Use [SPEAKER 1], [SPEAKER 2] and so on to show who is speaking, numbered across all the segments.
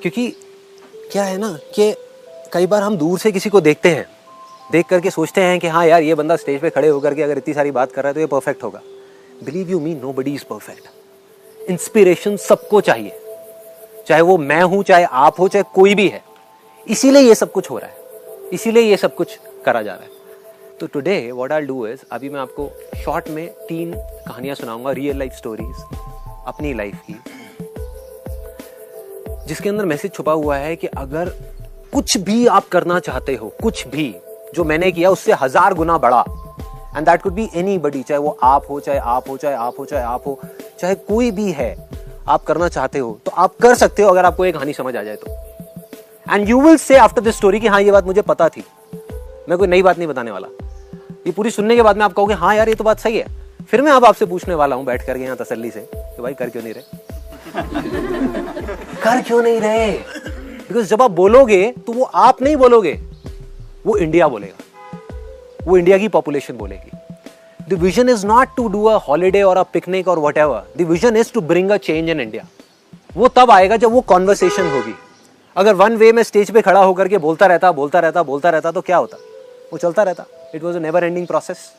[SPEAKER 1] क्योंकि क्या है ना कि कई बार हम दूर से किसी को देखते हैं, देख करके सोचते हैं कि हाँ यार ये बंदा स्टेज पे खड़े होकर के अगर इतनी सारी बात कर रहा है तो ये परफेक्ट होगा। Believe you me, nobody is perfect. Inspiration सबको चाहिए, चाहे वो मैं हूं, चाहे आप हो, चाहे कोई भी है। इसीलिए ये सब कुछ हो रहा है, इसीलिए ये सब कुछ करा जा रहा है। तो today what I will do is, अभी मैं आपको शॉर्ट में 3 कहानियां सुनाऊंगा, रियल लाइफ स्टोरीज अपनी लाइफ की, जिसके अंदर मैसेज छुपा हुआ है कि अगर कुछ भी आप करना चाहते हो, कुछ भी जो मैंने किया उससे 1000 गुना बड़ा, and that could be anybody, चाहे वो आप हो, चाहे आप हो, चाहे आप हो, चाहे आप हो, चाहे कोई भी है, आप करना चाहते हो तो आप कर सकते हो अगर आपको एक कहानी समझ आ जाए तो। And you will say after this story कि हाँ ये बात मुझे पता थी। मैं कोई नई बात नहीं बताने वाला। ये पूरी सुनने के बाद में आप कहोगे हाँ यार ये तो बात सही है। फिर मैं अब आपसे पूछने वाला हूं बैठ करके यहाँ तसल्ली से कि भाई कर क्यों नहीं रहे कर क्यों नहीं रहे? बिकॉज जब आप बोलोगे तो वो आप नहीं बोलोगे, वो इंडिया बोलेगा, वो इंडिया की पॉपुलेशन बोलेगी। The vision is not to do a holiday और अ पिकनिक और whatever, the vision is to bring a change in India. वो तब आएगा जब वो कॉन्वर्सेशन होगी। अगर वन वे में स्टेज पे खड़ा होकर के बोलता रहता तो क्या होता? वो चलता रहता। It was a never ending process.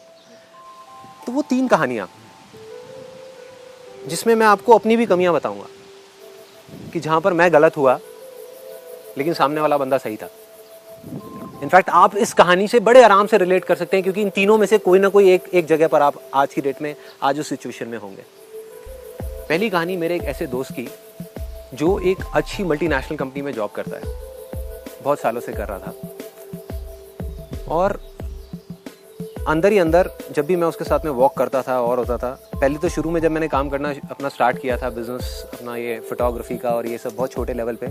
[SPEAKER 1] तो वो 3 कहानियां जिसमें मैं आपको अपनी भी कमियां बताऊंगा कि जहां पर मैं गलत हुआ लेकिन सामने वाला बंदा सही था। इनफैक्ट आप इस कहानी से बड़े आराम से रिलेट कर सकते हैं क्योंकि इन तीनों में से कोई ना कोई एक जगह पर आप आज की डेट में, आज उस सिचुएशन में होंगे। पहली कहानी मेरे एक ऐसे दोस्त की जो एक अच्छी मल्टीनेशनल कंपनी में जॉब करता है, बहुत सालों से कर रहा था। और अंदर ही अंदर जब भी मैं उसके साथ में वॉक करता था और होता था, पहले तो शुरू में जब मैंने काम करना अपना स्टार्ट किया था, बिजनेस अपना ये फोटोग्राफी का और ये सब बहुत छोटे लेवल पे,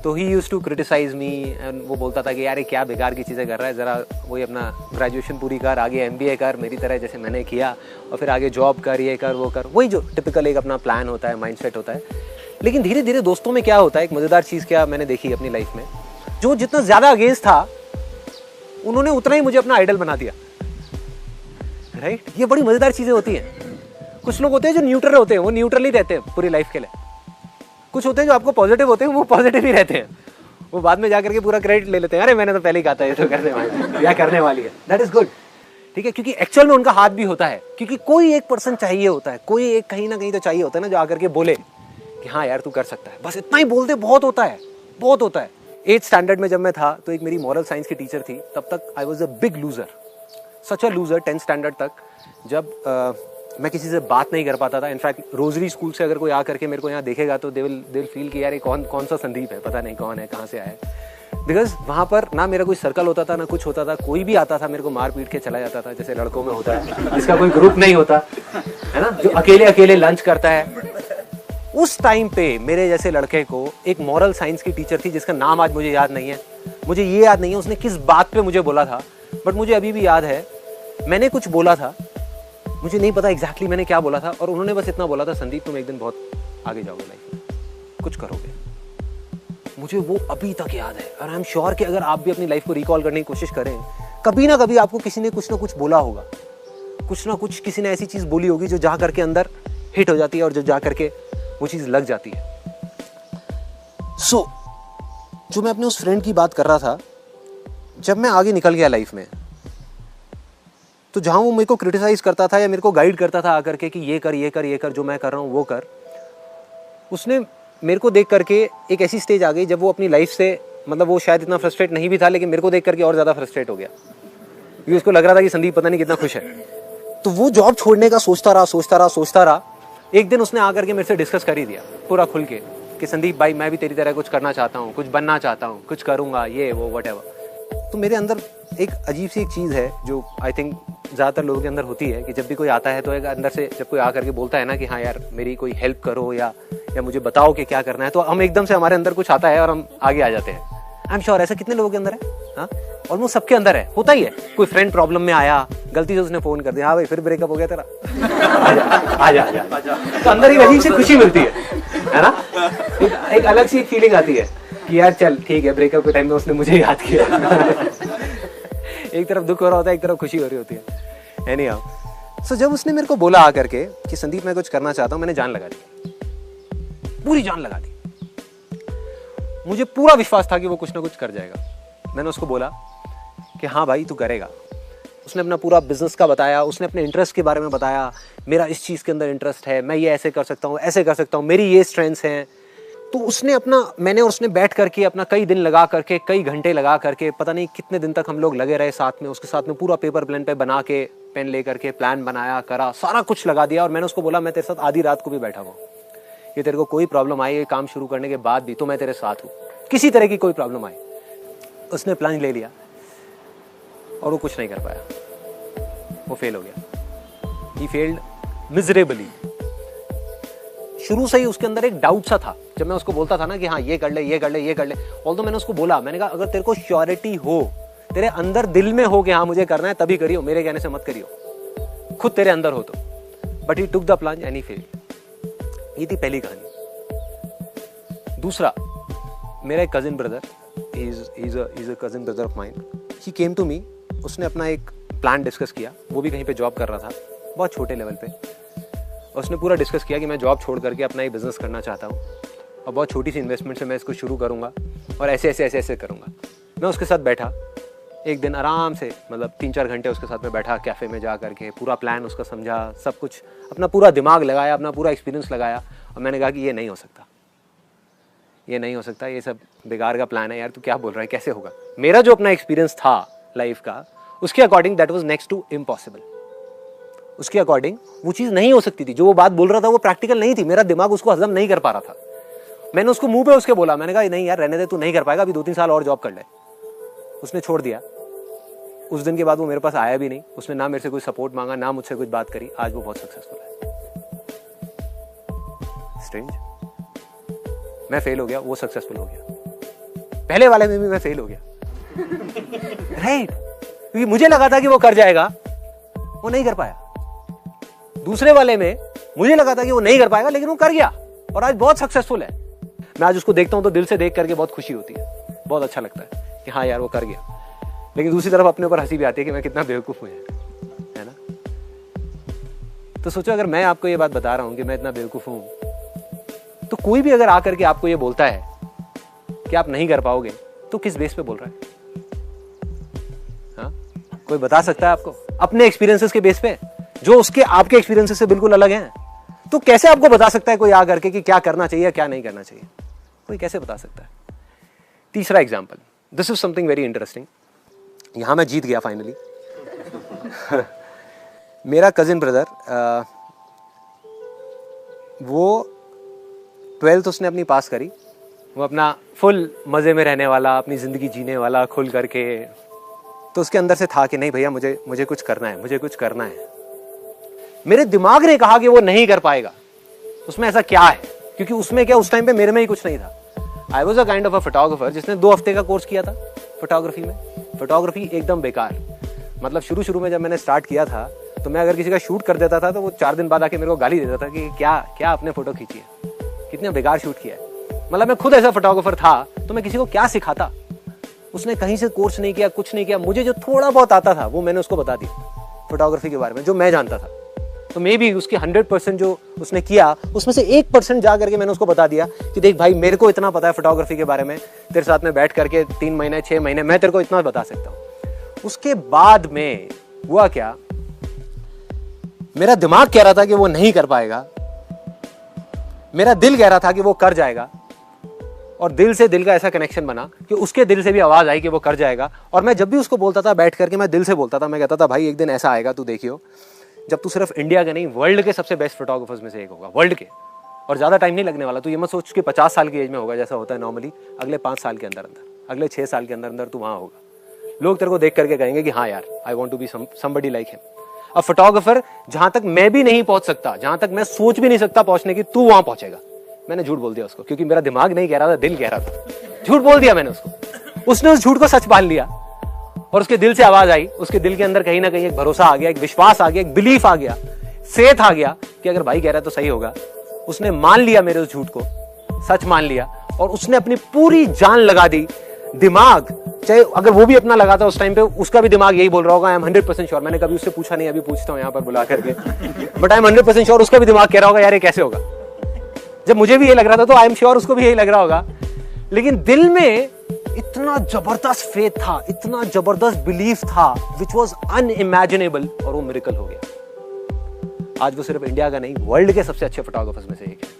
[SPEAKER 1] तो he used to criticise me. And वो बोलता था कि यार ये क्या बेकार की चीज़ें कर रहा है, ज़रा वही अपना ग्रेजुएशन पूरी कर, आगे MBA कर मेरी तरह जैसे मैंने किया, और फिर आगे जॉब कर, ये कर वो कर, वही जो टिपिकल एक अपना प्लान होता है, माइंडसेट होता है। लेकिन धीरे धीरे दोस्तों में क्या होता है, एक मज़ेदार चीज़ क्या मैंने देखी अपनी लाइफ में, जो जितना ज़्यादा अगेंस्ट था उन्होंने उतना ही मुझे अपना आइडल बना दिया। राइट? ये बड़ी मज़ेदार चीज़ें होती हैं। कुछ लोग होते हैं जो न्यूट्रल होते हैं, वो न्यूट्रल ही रहते हैं पूरी लाइफ के लिए। कुछ होते हैं जो आपको पॉजिटिव होते हैं, वो पॉजिटिव ही रहते हैं। वो बाद में जाकर के पूरा क्रेडिट ले लेते हैं, अरे मैंने तो पहले ही कहा था ये तो करने वाली है। दैट इज गुड, ठीक है, क्योंकि एक्चुअल में उनका हाथ भी होता है। क्योंकि कोई एक पर्सन चाहिए होता है, कोई एक कहीं ना कहीं तो चाहिए होता है ना, जो आकर के बोले कि हाँ यार तू कर सकता है। बस इतना ही बोलते बहुत होता है, बहुत होता है। 8th स्टैंडर्ड में जब मैं था तो एक मेरी मॉरल साइंस की टीचर थी, तब तक I was a big loser, such a loser. 10th standard तक जब मैं किसी से बात नहीं कर पाता था। इनफैक्ट रोजरी स्कूल से अगर कोई आकर के मेरे को यहाँ देखेगा तो दे विल फील कि यार ये कौन सा संदीप है, पता नहीं कौन है, कहाँ से आया है। बिकॉज वहाँ पर ना मेरा कोई सर्कल होता था ना कुछ होता था, कोई भी आता था मेरे को मार पीट के चला जाता था, जैसे लड़कों में होता है जिसका कोई ग्रुप नहीं होता है ना, जो अकेले अकेले लंच करता है। उस टाइम पे मेरे जैसे लड़के को एक मॉरल साइंस की टीचर थी जिसका नाम आज मुझे याद नहीं है, मुझे ये याद नहीं है उसने किस बात पे मुझे बोला था, बट मुझे अभी भी याद है मैंने कुछ बोला था, मुझे नहीं पता एग्जैक्टली मैंने क्या बोला था, और उन्होंने बस इतना बोला था, संदीप तुम एक दिन बहुत आगे जाओगे लाइफ में, कुछ करोगे। मुझे वो अभी तक याद है, और आई एम श्योर कि अगर आप भी अपनी लाइफ को रिकॉल करने की कोशिश करें, कभी ना कभी आपको किसी ने कुछ ना कुछ बोला होगा, कुछ ना कुछ किसी ने ऐसी चीज बोली होगी जो जा करके अंदर हिट हो जाती है और जो जा करके वो चीज लग जाती है। सो जो मैं अपने उस फ्रेंड की बात कर रहा था, जब मैं आगे निकल गया लाइफ में, तो जहां वो मेरे को क्रिटिसाइज करता था या मेरे को गाइड करता था आकर के कि ये कर ये कर ये कर, जो मैं कर रहा हूँ वो कर, उसने मेरे को देख करके एक ऐसी स्टेज आ गई जब वो अपनी लाइफ से, मतलब वो शायद इतना फ्रस्ट्रेट नहीं भी था, लेकिन मेरे को देख करके और ज़्यादा फ्रस्ट्रेट हो गया, क्योंकि उसको लग रहा था कि संदीप पता नहीं कितना खुश है। तो वो जॉब छोड़ने का सोचता रहा। एक दिन उसने आकर के मेरे से डिस्कस कर ही दिया पूरा खुल के कि संदीप भाई मैं भी तेरी तरह कुछ करना चाहता हूँ, कुछ बनना चाहता हूँ, कुछ करूँगा, ये वो व्हाटएवर। तो मेरे अंदर एक अजीब सी एक चीज़ है जो आई थिंक ज़्यादातर लोगों के अंदर होती है कि जब भी कोई आता है तो एक अंदर से जब कोई आकर के बोलता है ना कि हाँ यार मेरी कोई हेल्प करो या मुझे बताओ कि क्या करना है, तो हम एकदम से हमारे अंदर कुछ आता है और हम आगे आ जाते हैं। आई एम श्योर ऐसा कितने लोगों के अंदर है, हाँ ऑलमोस्ट सबके अंदर है, होता ही है। कोई फ्रेंड प्रॉब्लम में आया, गलती से उसने फोन कर दिया, हाँ भाई फिर ब्रेकअप हो गया तेरा, आजा तो अंदर एक अजीब सी खुशी मिलती है ना, एक अलग सी फीलिंग आती है कि यार चल ठीक है, ब्रेकअप के टाइम में उसने मुझे याद किया। एक तरफ दुख हो रहा होता है, एक तरफ खुशी हो रही होती है। एनीहाउ, सो जब उसने मेरे को बोला आकर के कि संदीप मैं कुछ करना चाहता हूँ, मैंने जान लगा दी, पूरी जान लगा दी। मुझे पूरा विश्वास था कि वो कुछ ना कुछ कर जाएगा। मैंने उसको बोला कि हाँ भाई तू करेगा। उसने अपना पूरा बिजनेस का बताया, उसने अपने इंटरेस्ट के बारे में बताया, मेरा इस चीज़ के अंदर इंटरेस्ट है, मैं ये ऐसे कर सकता हूँ, ऐसे कर सकता हूँ, मेरी ये स्ट्रेंथ्स हैं। तो उसने अपना, मैंने और उसने बैठ करके अपना कई दिन लगा करके, कई घंटे लगा करके, पता नहीं कितने दिन तक हम लोग लगे रहे साथ में, उसके साथ में पूरा पेपर प्लान पे बना के, पेन ले करके प्लान बनाया, करा, सारा कुछ लगा दिया। और मैंने उसको बोला मैं तेरे साथ आधी रात को भी बैठा हुआ, ये तेरे को कोई प्रॉब्लम आई, ये काम शुरू करने के बाद भी तो मैं तेरे साथ हूँ, किसी तरह की कोई प्रॉब्लम आई। उसने प्लान ले लिया और वो कुछ नहीं कर पाया, वो फेल हो गया। He failed miserably. शुरू से ही उसके अंदर एक डाउट सा था। जब मैं उसको बोलता था ना कि हाँ ये कर ले, ये कर ले, ये कर ले, ऑल्दो मैंने उसको बोला, मैंने कहा अगर तेरे को श्योरिटी हो, तेरे अंदर दिल में हो कि हाँ मुझे करना है, तभी करियो, मेरे कहने से मत करियो, खुद तेरे अंदर हो तो। But he took the प्लांज and he failed. ये थी पहली कहानी। दूसरा, मेरा एक cousin brother, he's a cousin brother of mine. He came to me. उसने अपना एक प्लान डिस्कस किया, वो भी कहीं पे जॉब कर रहा था, बहुत छोटे लेवल पे। उसने पूरा डिस्कस किया कि मैं जॉब छोड़ करके अपना ही बिजनेस करना चाहता हूँ और बहुत छोटी सी इन्वेस्टमेंट से मैं इसको शुरू करूँगा और ऐसे ऐसे ऐसे ऐसे करूँगा। मैं उसके साथ बैठा एक दिन आराम से, मतलब 3-4 घंटे उसके साथ में बैठा कैफ़े में जा करके, पूरा प्लान उसका समझा, सब कुछ अपना पूरा दिमाग लगाया, अपना पूरा एक्सपीरियंस लगाया। और मैंने कहा कि ये नहीं हो सकता, ये नहीं हो सकता, ये सब बेकार का प्लान है यार, तू क्या बोल रहा है, कैसे होगा। मेरा जो अपना एक्सपीरियंस था लाइफ का, उसके according that was next to impossible. उसके अकॉर्डिंग वो चीज़ नहीं हो सकती थी, जो वो बात बोल रहा था वो प्रैक्टिकल नहीं थी, मेरा दिमाग उसको हजम नहीं कर पा रहा था। मैंने उसको मुंह पे उसके बोला, मैंने कहा नहीं यार रहने दे, तू नहीं कर पाएगा, अभी 2-3 साल और जॉब कर ले। उसने छोड़ दिया। उस दिन के बाद वो मेरे पास आया भी नहीं, उसने ना मेरे से कोई सपोर्ट मांगा, ना मुझसे कुछ बात करी। आज वो बहुत सक्सेसफुल है। स्ट्रेंज। मैं फेल हो गया, वो सक्सेसफुल हो गया। पहले वाले में भी मैं फेल हो गया, राइट? क्योंकि मुझे लगा था कि वो कर जाएगा, वो नहीं कर पाया। दूसरे वाले में मुझे लगा था कि वो नहीं कर पाएगा, लेकिन वो कर गया और आज बहुत सक्सेसफुल है। मैं आज उसको देखता हूं तो दिल से देख करके बहुत खुशी होती है, बहुत अच्छा लगता है कि हाँ यार वो कर गया। लेकिन दूसरी तरफ अपने ऊपर हंसी भी आती है कि मैं कितना बेवकूफ हूं, है ना? तो सोचो, अगर मैं आपको ये बात बता रहा हूं कि मैं इतना बेवकूफ हूं, तो कोई भी अगर आकर के आपको ये बोलता है कि आप नहीं कर पाओगे, तो किस बेस पे बोल रहा है? हाँ, कोई बता सकता है आपको? अपने एक्सपीरियंसेस के बेस पे, जो उसके आपके एक्सपीरियंसेस से बिल्कुल अलग हैं। तो कैसे आपको बता सकता है कोई आकर के कि क्या करना चाहिए, क्या नहीं करना चाहिए? कोई कैसे बता सकता है? तीसरा example, this is something very interesting. यहां मैं जीत गया फाइनली। मेरा कजिन ब्रदर, वो 12th उसने अपनी पास करी। वो अपना फुल मज़े में रहने वाला, अपनी ज़िंदगी जीने वाला खुल करके। तो उसके अंदर से था कि नहीं भैया, मुझे कुछ करना है, मुझे कुछ करना है। मेरे दिमाग ने कहा कि वो नहीं कर पाएगा। उसमें ऐसा क्या है? क्योंकि उसमें क्या, उस टाइम पे मेरे में ही कुछ नहीं था। I was a kind of a photographer जिसने 2 हफ्ते का कोर्स किया था फोटोग्राफी में। फोटोग्राफी एकदम बेकार। मतलब शुरू में जब मैंने स्टार्ट किया था, तो मैं अगर किसी का शूट कर देता था तो वो 4 दिन बाद आके मेरे को गाली देता था कि क्या आपने फोटो खींची है, कितने बेकार शूट किया है। मतलब मैं खुद ऐसा फोटोग्राफर था, तो मैं किसी को क्या सिखाता? उसने कहीं से कोर्स नहीं किया, कुछ नहीं किया। मुझे जो थोड़ा बहुत आता था वो मैंने उसको बता दिया फोटोग्राफी के बारे में, जो मैं जानता था। तो मे बी उसकी 100% जो उसने किया, उसमें से 1% जा करके मैंने उसको बता दिया कि देख भाई, मेरे को इतना पता है फोटोग्राफी के बारे में, तेरे साथ में बैठ करके 3 महीने 6 महीने मैं तेरे को इतना बता सकता हूँ। उसके बाद में हुआ क्या, मेरा दिमाग कह रहा था कि वो नहीं कर पाएगा, मेरा दिल कह रहा था कि वो कर जाएगा, और दिल से दिल का ऐसा कनेक्शन बना कि उसके दिल से भी आवाज आई कि वो कर जाएगा। और मैं जब भी उसको बोलता था बैठ करके, मैं दिल से बोलता था, मैं कहता था भाई एक दिन ऐसा आएगा, तू देखियो, जब तू सिर्फ इंडिया के नहीं वर्ल्ड के सबसे बेस्ट फोटोग्राफर्स में से एक होगा, वर्ल्ड के। और ज्यादा टाइम नहीं लगने वाला। तू ये मत सोच कि 50 साल की एज में होगा जैसा होता है नॉर्मली। अगले 5 साल के अंदर अंदर, अगले 6 साल के अंदर अंदर तू वहां होगा। लोग तेरे को देख करके कहेंगे कि हाँ यार, I want to be somebody like him. अब फोटोग्राफर, जहां तक मैं भी नहीं पहुंच सकता, जहां तक मैं सोच भी नहीं सकता पहुंचने की, तू वहां पहुंचेगा। मैंने झूठ बोल दिया उसको, क्योंकि मेरा दिमाग नहीं कह रहा था, दिल कह रहा था। झूठ बोल दिया मैंने उसको। उसने उस झूठ को सच मान लिया और उसके दिल से आवाज आई। उसके दिल के अंदर कहीं ना कहीं एक भरोसा आ गया, एक विश्वास आ गया, एक बिलीफ आ गया, फेथ आ गया कि अगर भाई कह रहा है तो सही होगा। उसने मान लिया मेरे उस झूठ को, सच मान लिया, और उसने अपनी पूरी जान लगा दी। दिमाग चाहे अगर वो भी अपना लगाता उस टाइम पे, उसका भी दिमाग यही बोल रहा होगा, आई एम 100% श्योर। मैंने कभी उससे पूछा नहीं, अभी पूछता हूं यहां पर बुला करके, बट आई एम 100% श्योर उसका भी दिमाग कह रहा होगा यार ये कैसे होगा। जब मुझे भी ये लग रहा था तो आई एम श्योर उसको भी यही लग रहा होगा। लेकिन दिल में इतना जबरदस्त फेथ था, इतना जबरदस्त बिलीफ था, विच वॉज अनइमेजिनेबल, और वो मिरेकल हो गया। आज वो सिर्फ इंडिया का नहीं, वर्ल्ड के सबसे अच्छे फोटोग्राफर्स में से एक है।